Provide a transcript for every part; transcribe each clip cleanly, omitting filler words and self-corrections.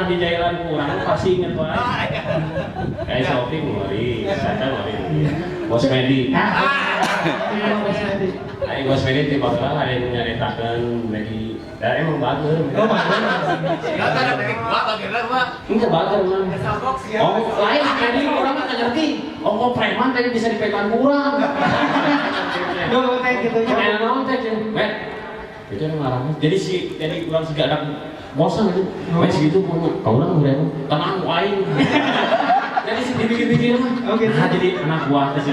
pernah di jairan kurang pasti inget wae. Kayak shopping mari, saya mari. Bos Medi. Ayo Bos Medi tiba-tiba ada yang nyaritakeun lagi. Ya emang bagus. Oh, bagus. Ya tadi detik gua bageuna mah. Enggak bagus mah. Sabok sih. Oh, lain Medi orang mah ngerti. Oh, preman tadi bisa dipegang kurang. Duh, teh gitu nya. Kayak naon teh, Met. Itu yang ngarangnya. Jadi kurang sih ada bosan itu. Wes gitu kau orang udah tenang aing. Jadi sih dipikir-pikir mah. Oke. Nah, jadi anak buah teh sih.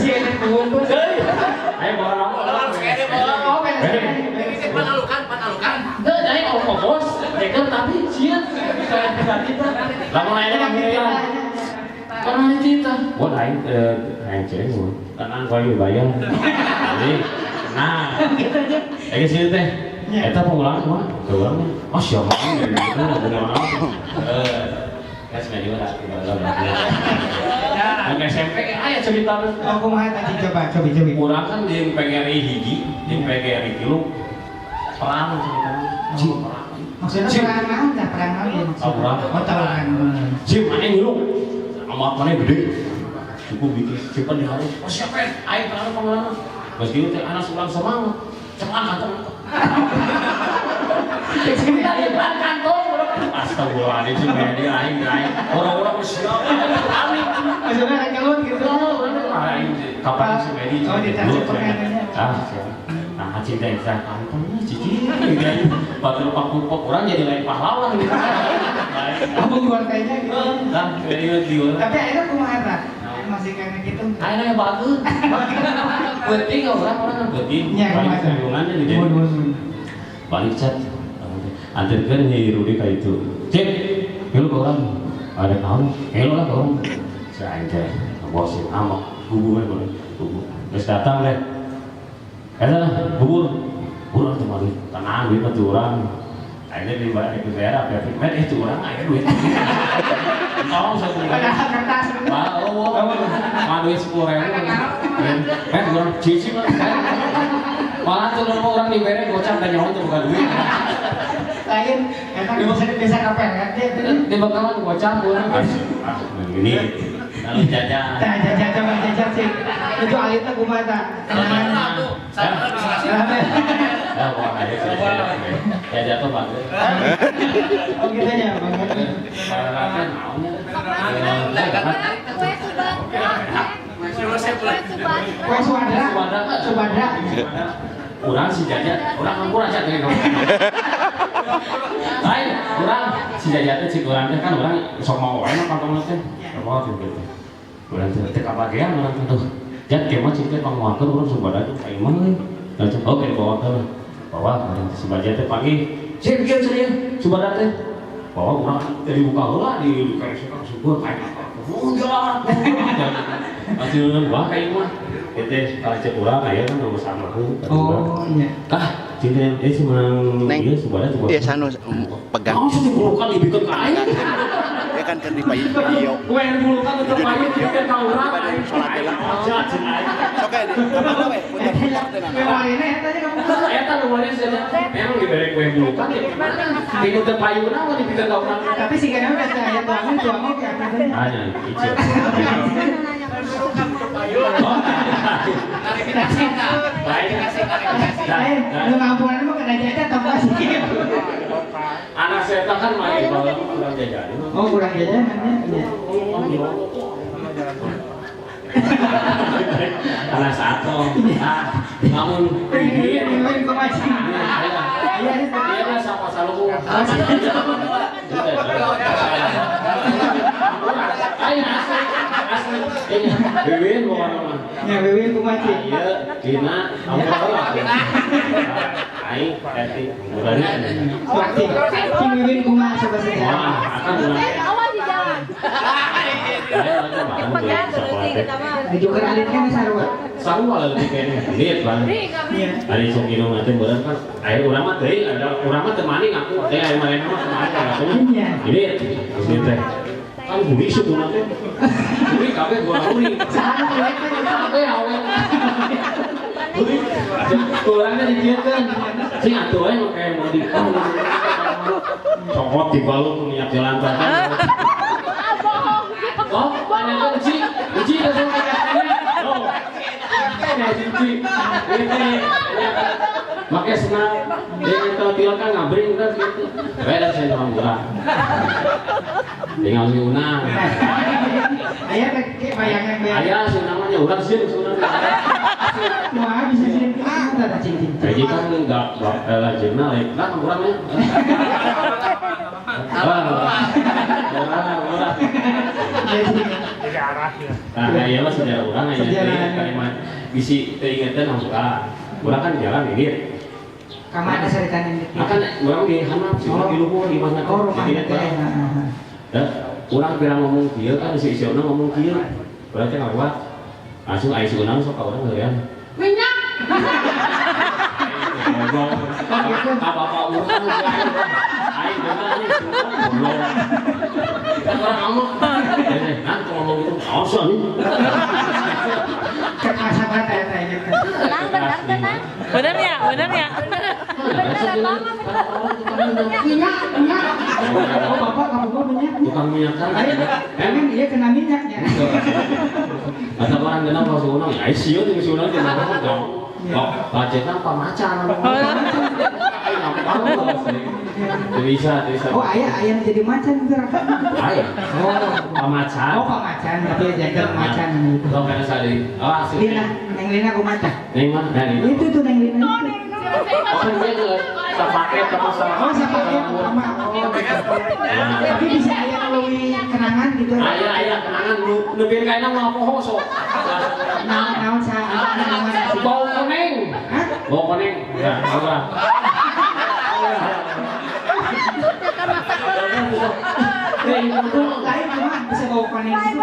Si enak bungkus. Ayo bawa Orang sekali bawa. Oh, beres. Ini panalukan. Tuh, jadi bos, cekel tapi sieun. Kayak kita. Lamun ayeuna mah giliran. Karena kita. Buat aing cewek mah. Tenang kau bayar. Jadi, nah. Kayak sih teh. Eta pengulangan mah, orangnya. Oh siapa ini? Kas media lah, Yang SMP aya cerita. Oh, kumaha tadi coba. Kurang kan di PGRI hiji, di PGRI kilu perang ceritanya. Perang. Maksudnya perang naon tah? Perang naon ya maksudnya? Oh, tawuran. Jim mana ngilu? Amat mana gede? Cukup bikin simpan di hari. Oh siapa? Ayo perang pengulangan. Meski itu anak seorang semangat. Cepat kantor. Kita di kantor. Astagfirullahaladzim sih media aing. Orang-orang siapa? Panik. Maksudnya ada kelut gitu. Kapan sih media? Oh, ditarik perkenannya. Nah, cinta kita kantornya cici. Batur pakupok orang jadi lain pahlawan gitu. Apa gua kayaknya gitu. Nah, media diul. Tapi akhirnya kumaha tah? Masih kayak gitu. Akhirnya bagus. Penting orang-orang kan penting. Iya, Balik kumaha. hubungannya jadi. Balik chat. Antarkan ya Rudi kayak itu. Cek, hello ke orang. Ada kamu, hello lah ke orang. Saya teh, bosin amak, hubungan boleh, hubung. Terus datang deh. Kata bubur tuh mari, tenang duit tuh orang. Akhirnya di balik itu daerah, Met itu orang akhirnya duit. Tolong saya punya. Kertas. Mah duit 10.000. Met orang cici mah. Malah tuh orang diberi gocap dan nyawa tuh bukan duit. Lain, emang bisa kapelet deh. Di bakalan gocap orang. Ini lalu jajan. Tah jajan sih. Itu alita kumaha tah? Saya bisa kasih. Ya, wah, aja sih. Ya jatuh bagus. Oh gitu aja, Bang. Kan naunya. Kue Subadra. Kurang si jajan, orang kurang aja kayak kamu. Lain, kurang si jajan si kurangnya kan orang sok mau wae mah kantong teh. Apa gitu. Kurang teh kabagean orang tuh. Jat kemah cinta panguakeun urang Subadra teh kayak mana euy. Lanjut oke dibawakeun. Bawa si bajan teh pagi. Sip kieu cenah Subadra teh. Bawa urang dari buka heula di karesekan syukur kayak apa. Mundur. Masih wah kayak mah. Itu kalau cek ulang aja kan nomor sama tuh. Oh iya. Cinta sih menang dia Subadra coba. Dia sanu pegang. Oh sudah bukan dibikin kain. Dia kan di video. Gue yang bukan untuk kain bikin kau orang. Salat lah. Oke, kemana we? Putar teh nah. Kemarin eta aja kamu. Eta lumayan sih. Memang diberi kue bukan ya gimana? Di udah payuna mau dibikin kau orang. Tapi sih kan udah saya tuang mau kayak apa tuh? Hanya kecil. Klarifikasi enggak? Lain, lu ngampunan mah kena jajan tambah sih. Anak saya kan main kalau kurang jajan. Oh, kurang jajan namanya. Anak satu. Namun Ini kemacin. Iya, dia lah siapa selalu. Ayo asli. Bebin bukan orang. Ya, Bebin kemacin. Iya, Dina, kamu tahu lah. Ayo, Teti, berani. Waktu si Bebin kumaha coba saja. Wah, akan mulai. Awas di jalan. Juga alitnya nih sarua. Sama malah lebih kayaknya. Lihat bang. Iya. Hari sungkino nanti bener kan. Ayo urang mah teh, ada urang mah temani aku. Teh ayo main mah temani aku. Iya. Ini teh. Kan buli suku nanti. Buli kabeh gua buli. Sahan kulit kan Kabeh awet. Buli. Kurangnya dikieun. Sing atuh ae make mau di. Cokot dibalut minyak jalan tadi. Oh, mana uji langsung katanya. Oh. Uji. Ini makanya senang. Dia kalau tiap kan ngabring kan gitu. Beda saya orang murah. Tinggal si Unang. Ayah kayak bayangan Ayah si namanya Unang sih Unang. Wah bisa sih ada cincin. Jadi kan enggak jurnal ya. Nah, kurangnya. Murah. Nah, ya lah sejarah orang aja. Kalimat isi teringatan orang orang kan jalan ini. Kamu ada ceritanya gitu. Akan orang di Hanap sih, di luhur di mana? Oh, rumah Jadi teh. orang bilang ngomong dia kan si Isyona ngomong dia. Berarti ngawat. Langsung ai si Unang sok orang ngeureun. Minyak. Apa-apa urusan ai benar nih semua. Kan orang ngomong. Nanti ngomong itu awesome nih. Kekasapan teh gitu. Bener ya? Minyak. Oh, Bapak kamu gua minyak. Tukang minyak kan. Emang dia kena minyaknya. Atau orang kenal kalau si Unang, ya sih itu si Unang kenal dong. Kok budgetnya apa macan? Bisa. Oh, ayah jadi macan gerakan. Ayah. Oh, pamacan. Oh, Pak Macan, tapi jaga macan gitu. Kau kena sari. Oh, asli. Lina, Neng Lina aku macan. Neng mana? Neng. Itu tuh Neng Lina. Oh, kan dia tuh paket apa sama? Oh, sama dia sama. Oh, tapi bisa ayah melalui kenangan gitu. Ayah kenangan lu lebih kayaknya mau poho sok. Naon sa Bau kuning. Hah? Bau kuning. Ya, apa? Lain cuma bisa bawa kuning gitu.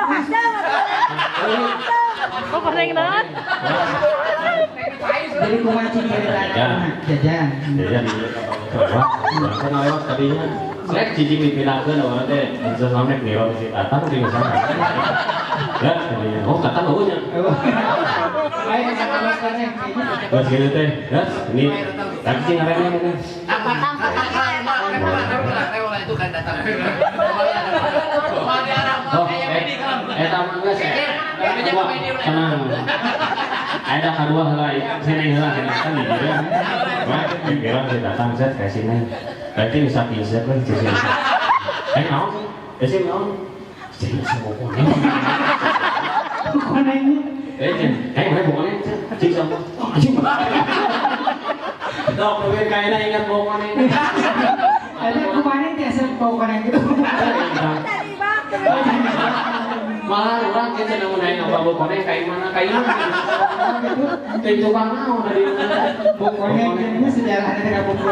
Kok kuning banget? Jadi kumancing dari jajan. Jajan. Wah, kan lewat tadinya. Selek cicing dipindahkan orang teh bisa sampai nih orang sih datang di sana. Ya, oh kata baunya. Baik, kata makannya. Terus gitu teh, gas ini cacing arenya ini. Itu kan datang. Oh, tamu nggak sih? Tenang. Ada kedua helai, sini heula kan di dia. Wah, bilang saya datang saya ke sini. Berarti bisa bisa kan di sini. Naon sih? Sih naon? Sih semua kuning. Kuningnya. Mana bukannya? Cing sama. Cing. Dok, lebih kayaknya ingat bau kuning. Ada kumanin dia bawa kuning gitu. Malah orang kita nemu naik apa bau kuning kayak mana? Kayak tukang mau dari Pokoknya ini sejarahnya dengan buku.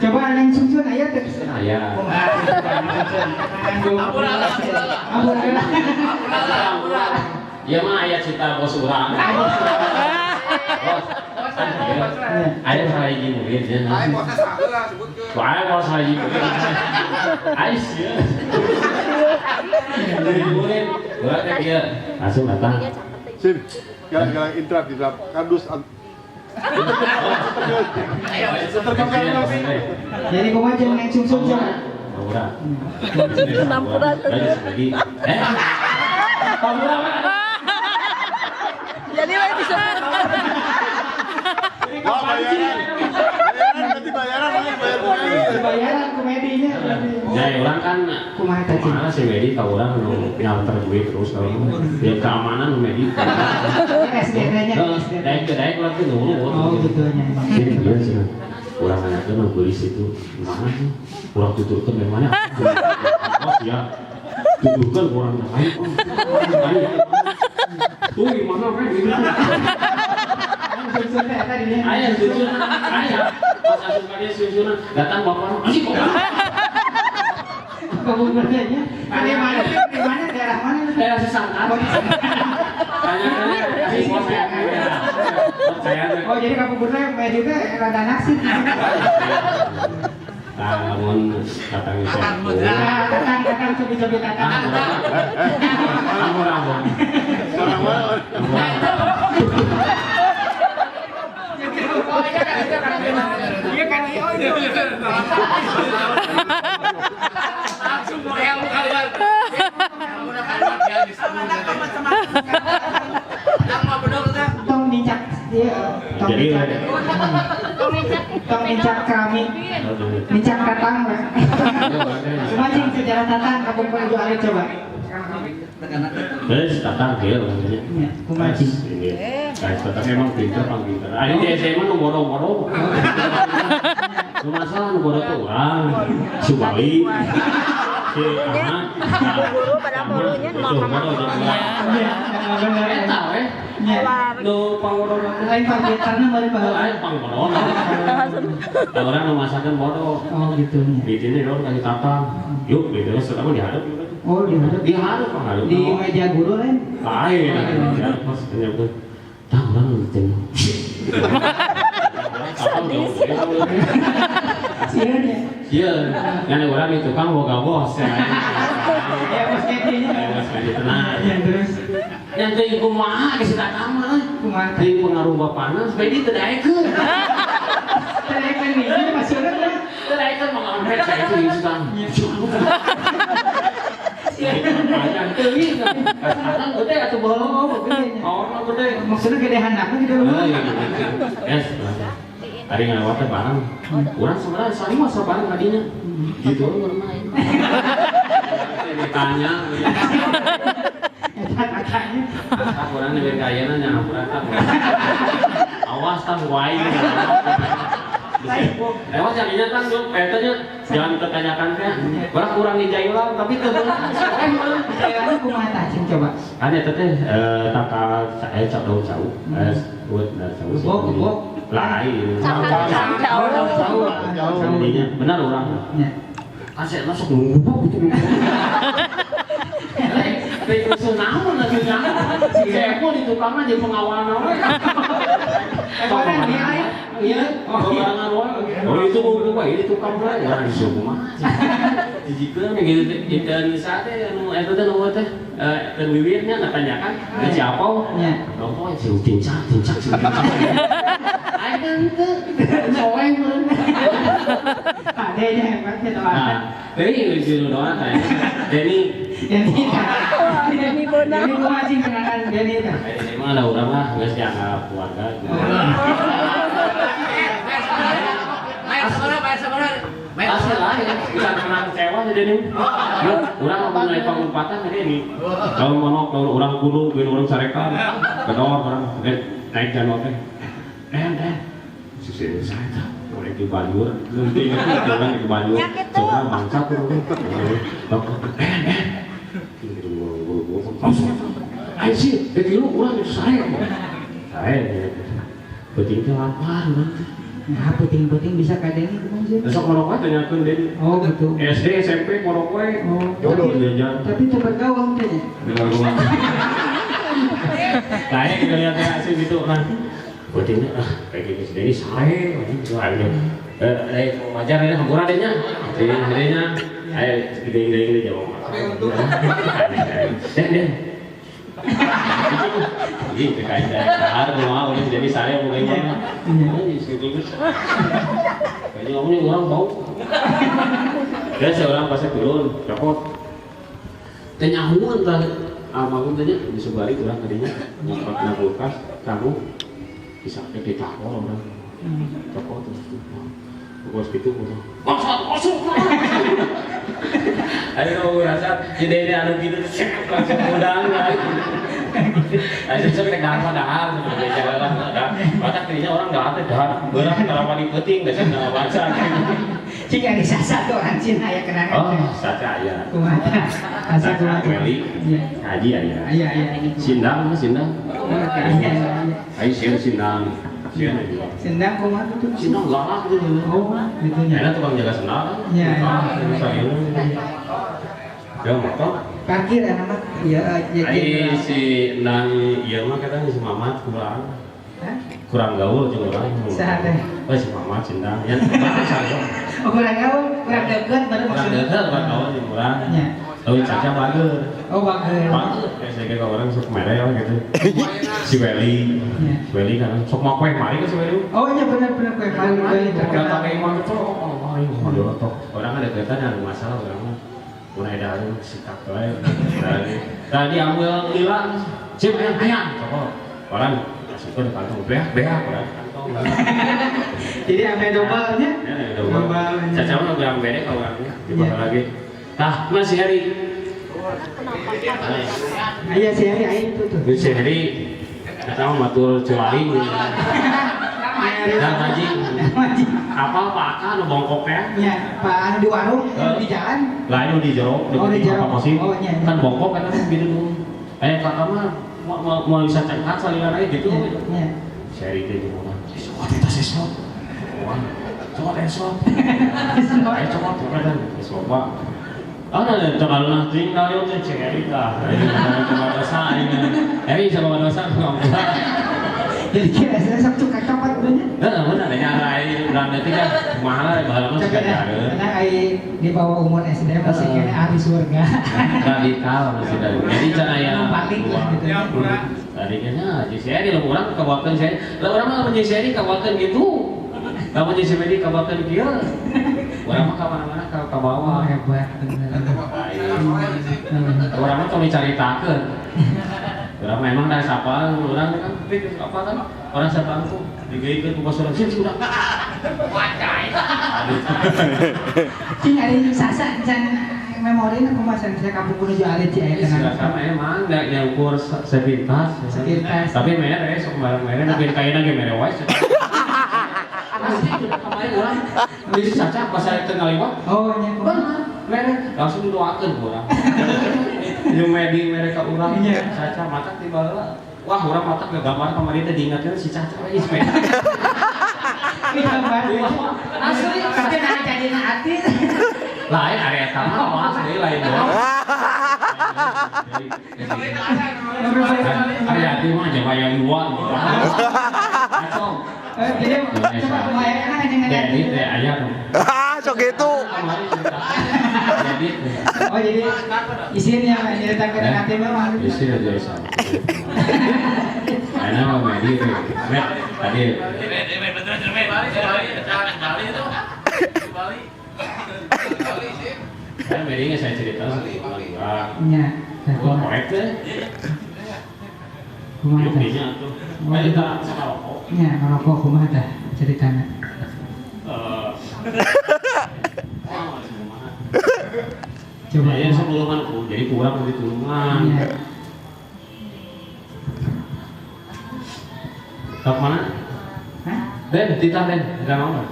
Coba yang susun ayat terus. Ayah. Ya mah ayat cerita bos urang. Ayah salah hiji murid ya. Ayah mau salah hiji murid. Ayah sih. Dari murid, berarti dia langsung datang. Sim, yang intrak di dalam kardus. Jadi kumancing yang susun coba. Murah. Penampuran. Lagi. Jadi lagi bisa. Wah, bayaran nanti bayaran Bayaran komedinya. Ya orang kan Kumaha tadi? mana si Medi tahu orang nganter gue terus kalau ya keamanan Medi. SDN-nya. Daik lagi dulu. Oh gitu nya. Jadi dia sih orang nanya ke nulis itu mana sih? Orang tuturkan dari mana? Oh iya, tuturkan orang lain. Tuh gimana kan gitu? Susun tadi. Ayah susunan, ayah. Pas asup kali susunan, datang bapak, asik kok. Kebuburannya. Di mana daerah mana? Daerah Sesangkan. Tanya-tanya, asik bos saya. Oh jadi kebuburannya kayak juga rada naksir. Namun datangnya saya. Tatang cobi-cobi tatang. Ampun. Orang mana? Iya kan iya. Langsung yang kalian. Yang mau benar kan? Tong nincak dia, tong Jadi, nincak. Tong nincak keramik, nincak tatang lah. Mancing sejarah tatang, kamu perlu jualin coba. terus tatang dia orangnya. Ya, kumaci. Guys, tatang emang pintar, pang pintar. Ada di SMA nu bodoh-bodoh. Nu masalah nu bodoh tuh orang, Subali, si anak, Guru pada gurunya mau bodoh jadi orang. Iya, benar. Eta we, Ya, nu pangbodoh lain paketannya baru baru. lain pangbodoh. Orang nu masakan bodoh. Oh gitu. Di sini dong kasih tatang. Yuk, gitu sekarang dihadap. Oh di mana? Dihadap penghadap. Di meja guru lain. Lain, ya pas ternyata dah orang ngerti. Sian ya. Iya, yang orang itu kan boga bos ya. Ya bos kayaknya. Bos kayak tenang. Ya terus. Yang teuing kumaha geus datang mah. Kumaha? Pengaruh bapana supaya dia teu daekeun. Ternyata ini masih ada lah. Teu daekeun mah ngampet saya itu instan. Banyak teuing. Kadang gede atuh bolong, orang gede. Maksudnya gedean apa gitu? Yes. Hari ngelewat teh barang. Urang sebenarnya sari mah barang tadinya. Gitu bermain. Ditanya. Kakaknya. Tak urang neuen kayana nya urang tak. Awas tang wae. Lewat jadinya kan tuh petanya jangan tertanyakan teh. Barang kurang di Jailang tapi teu beunang. Kayaknya kumaha tacing coba. Ada teh tangkal saya cak daun sawu. Buat dan sawu. Bok. Lain. Jauh. Jadinya benar orang. Ya. Kasih masuk ngubuk gitu. Kayak usul naon lagi jangan. Saya pun di tukang aja pengawal naon. Orang dia iya. Barangan wae. Oh itu ngubuk wae di tukang wae. Orang disuruh mah. Dijikeun gitu Indonesia teh anu eta teh nu teh teh bibirnya ngatanyakan siapa? Ya. Rokok si tincak. Ayo teu. Soe mun. Ada aja hebatnya doa. Nah, ini judul doa teh. Deni Denny Bonang. Ini kumaha sih kenangan Denny teh? ini mah ada urang lah, geus dianggap keluarga. Main sebenarnya. Asli lah ya, bisa pernah kecewa jadi nih. Urang mau naik pangupatan jadi ini. Kalau monok, kalau urang kudu, orang sarekan, kedor orang naik janot teh. Den, sisi saya tak. Boleh di Banyur, nanti jangan di Banyur. Soalnya bangsa tuh. Ayo sih, dari lu urang itu saya. Penting teh lapar nanti. Nah, penting-penting bisa ka Denny kumaha sih? Besok merokok tanyakeun Denny. Oh gitu. SD, SMP, merokok. Oh, Jodoh jajan. tapi coba gawang teh. Dengar gua. Kayak kita lihat ya sih gitu kan. Pentingnya kayak gitu sih Denny sare itu aja. Ngajar ya hampura dehnya. Adenya ayo gede-gede jawab. Den. Gitu kayak ada mau ini jadi saya mulainya. Ini segitu. Kayaknya ngomongnya orang bau. Ya seorang pas turun, copot. Tanya hungan tah almarhum tanya di Subari urang tadinya nyokot na kulkas kamu bisa ke takol orang. Copot terus tuh. Bos gitu udah. Masuk. Ayo rasa jadi ini anu gitu langsung udang lah. Ayo sampai kenapa dahar sebenarnya jalan ada. Batak dirinya orang enggak ada dahar. Berat kalau di penting enggak sih enggak baca. Jika di sasa tuh anjing aya kenangan. Oh, saja aya. Kumaha? Asa kumaha? Weli. Iya. Haji aya. Aya. Sindang. Iya. Ayo sindang. Sendang kumaha tuh? Sindang galak gitu. Oh, gitu nya. Enak tukang jaga sendal. Iya. Ya motor. Parkir anak mah. Iya, Ai si nang ieu mah kadang si Mamat kurang gaul jeung urang. Saha teh? Oh si Mamat sindang. Yang saha? Oh, kurang gaul, kurang deket baru Kurang deukeut kurang gaul jeung urang. Nya. Caca bager. Oh bagus. Bager. Saya kira orang sok merah gitu. Si Welly. Welly kan sok mau kue mari kan si Welly. Oh iya benar-benar kue paling Kata kayak mana tuh? Orang ada kaitannya ada masalah orang mulai dari sikap baik. Tadi ambil hilang. Cip ayam. Orang masukkan ke kantong beak orang kantong. Jadi sampai dobalnya. Dobal. Caca mau bilang beda kalau aku dibahas lagi. Tah, masih hari. Iya si Hari ayo itu tuh. Si hari. Kita mau matur cuali. Dan haji. Apa akan bongkoknya? Iya, Pak anu di warung di jalan. Lain di jero. Oh di jalan. Oh iya. kan bongkok kan gitu. Kakak mah mau bisa cengkat salinan aja gitu. Iya. Seri itu gimana? Coba kita sesok. Coba esok. Ayo coba kan esok pak. Ada terlalu nanti kalau itu ceri lah. Coba dosa ini. Coba dosa nggak. Jadi kira saya sabtu kacapat udah. Benar ada nyari bulan nanti kan mahal bahalama sudah ada. Karena di bawah umur SD masih kena ahli surga. Radikal masih dari. Jadi cara yang paling lah gitu. Tadinya jadi lo orang kawakan saya. Lah orang mah menjadi seri kawakan gitu. Kamu jadi seri kawakan dia. Orang mah kemana-mana ke bawah. Hebat. Orang mah kalau diceritakan. Orang memang dari siapa orang kan apa kan orang siapa itu digigit ke bos orang sih sudah. Wajai. Cing ada sasa can memori aku masih saya kampung menuju alit ya kenal. Sama emang enggak yang ukur sepintas. Tapi mere sok barang mere mungkin kayaknya ge mere wae. Asli kemarin orang beli saca pas saya tengah lewat. Oh iya. Benar. Mere langsung doakeun urang. Jeung medi mereka urang Caca matak di bawah. Wah, urang matak ge gambar kemarin teh diingatkeun si Caca we isme. Gambar. Asli tapi nah jadina hati. Lain area sama wah asli lain doang. Area hati mah jawa yang luar. Acong. Jadi coba kebayangkan aja Jadi teh aya dong. Sok gitu. Jadi oh jadi isinya yang diletakkan nanti memang isi aja isa. Ana mah medi teh. Tadi Kan medinya saya cerita sama gua. Iya. Gua korek deh. Kumaha tah? Buktinya tuh. Tadi tak sama rokok. Iya, ngerokok kumaha tah ceritanya. Coba Ya, sebelumnya jadi kurang di tulungan. Iya. Ke mana? Hah? Den, titah Den, enggak mau.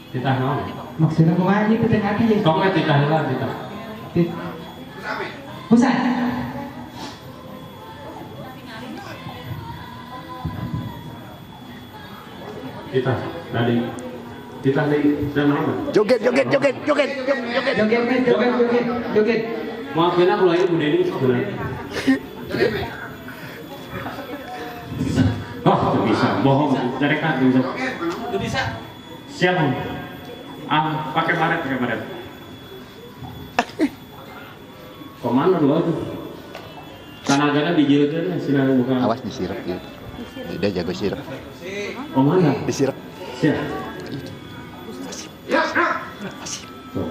Titah mau. Maksudnya kumaha ieu teh hati ya? Kok nggak titah lah titah. Pusat. Titah, tadi. Titah di dan mana? Joget. Joget. Maafin aku lah Bu Deni sebenarnya. Oh, nggak bisa. Bohong. Cari kan bisa. Itu bisa. Siap. Pakai baret. Kemana dulu tuh? Tanagana dijilkan sinar bukan. Awas disirep gitu. Dia jago sirep. Kemana? Disirep. Siap. Tuh.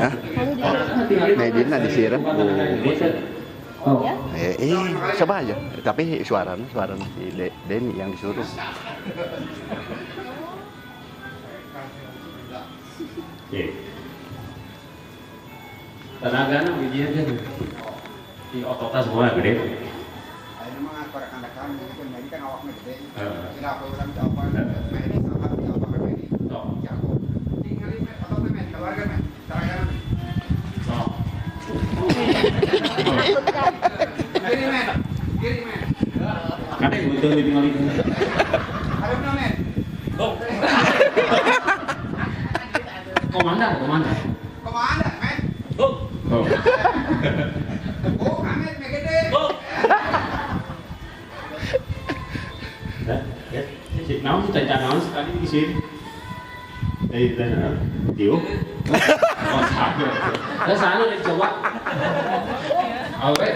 Hah? Medina disirep. Oh. Coba aja. Tapi suaranya si Denny yang disuruh. Oke. Tanagana bijian aja tuh. Di ototnya semua gede. Ini mah rekan-rekan mungkin ini kan awaknya gede. Heeh. Kira apa orang apa ini sama apa ini. Sok. Jago. Tinggalin atau men keluarga men. Cara-cara. Sok. Kiri men. Kadang butuh ditinggalin. Ada mana men? Oh. Komandan. Kemana men? Oh. Oh, Ahmed gede. Ya. Si naon si caca naon sekali di sini. Tadi tanya. Tio. Oh, Terus anu dicoba. Oke.